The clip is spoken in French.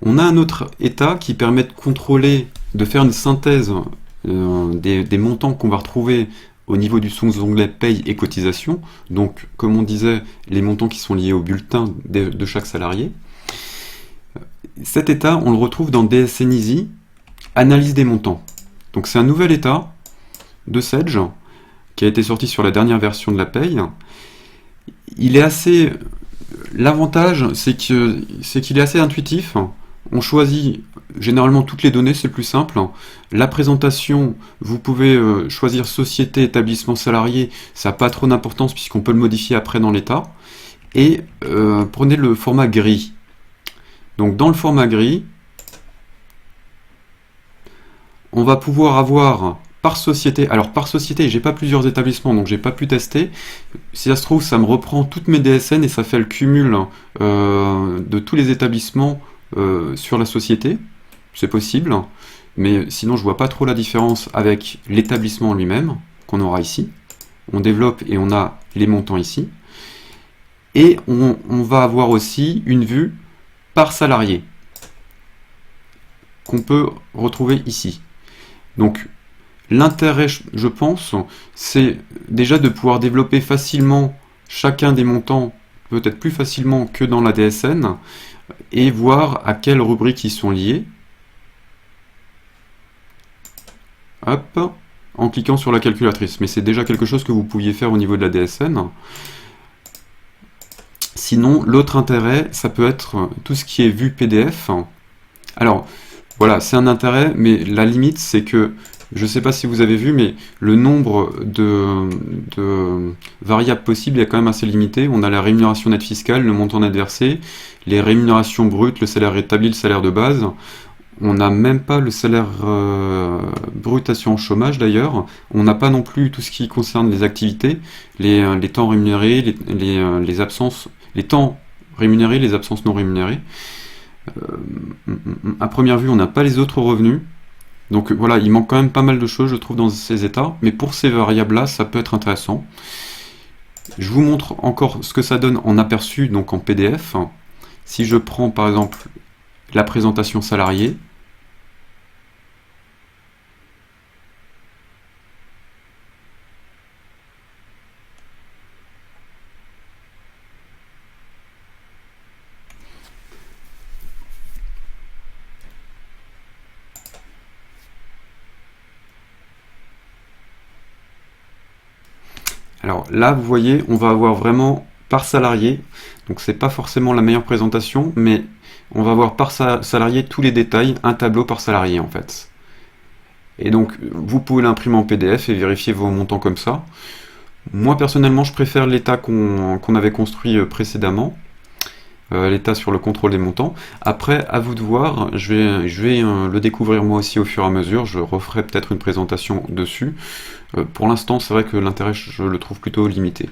On a un autre état qui permet de contrôler, de faire une synthèse des montants qu'on va retrouver au niveau du sous-onglet paye et cotisation. Donc, comme on disait, les montants qui sont liés au bulletin de chaque salarié. Cet état, on le retrouve dans DSN Easy, analyse des montants. Donc c'est un nouvel état de Sage qui a été sorti sur la dernière version de la paye. Il est assez... L'avantage, c'est qu'il est assez intuitif. On choisit généralement toutes les données, c'est plus simple. La présentation, vous pouvez choisir société, établissement, salarié, ça n'a pas trop d'importance puisqu'on peut le modifier après dans l'état. Et prenez le format gris. Donc dans le format gris, on va pouvoir avoir par société, alors par société, j'ai pas plusieurs établissements, donc j'ai pas pu tester. Si ça se trouve, ça me reprend toutes mes DSN et ça fait le cumul de tous les établissements sur la société. C'est possible, mais sinon je vois pas trop la différence avec l'établissement lui-même, qu'on aura ici. On développe et on a les montants ici. Et on va avoir aussi une vue par salarié, qu'on peut retrouver ici. Donc, l'intérêt, je pense, c'est déjà de pouvoir développer facilement chacun des montants, peut-être plus facilement que dans la DSN, et voir à quelle rubrique ils sont liés. Hop, en cliquant sur la calculatrice. Mais c'est déjà quelque chose que vous pouviez faire au niveau de la DSN. Sinon, l'autre intérêt, ça peut être tout ce qui est vue PDF. Alors, voilà, c'est un intérêt, mais la limite, c'est que, je ne sais pas si vous avez vu, mais le nombre de variables possibles est quand même assez limité. On a la rémunération nette fiscale, le montant net versé, les rémunérations brutes, le salaire établi, le salaire de base. On n'a même pas le salaire brut assurance chômage d'ailleurs. On n'a pas non plus tout ce qui concerne les activités, les temps rémunérés, les absences, les temps rémunérés, les absences non rémunérées. À première vue, on n'a pas les autres revenus. Donc voilà, il manque quand même pas mal de choses, je trouve, dans ces états. Mais pour ces variables-là, ça peut être intéressant. Je vous montre encore ce que ça donne en aperçu, donc en PDF. Si je prends par exemple la présentation salariée, alors là, vous voyez, on va avoir vraiment par salarié, donc c'est pas forcément la meilleure présentation, mais on va avoir par salarié tous les détails, un tableau par salarié en fait. Et donc, vous pouvez l'imprimer en PDF et vérifier vos montants comme ça. Moi, personnellement, je préfère l'état qu'on avait construit précédemment, l'état sur le contrôle des montants. Après, à vous de voir, je vais le découvrir moi aussi au fur et à mesure, je referai peut-être une présentation dessus. Pour l'instant, c'est vrai que l'intérêt, je le trouve plutôt limité.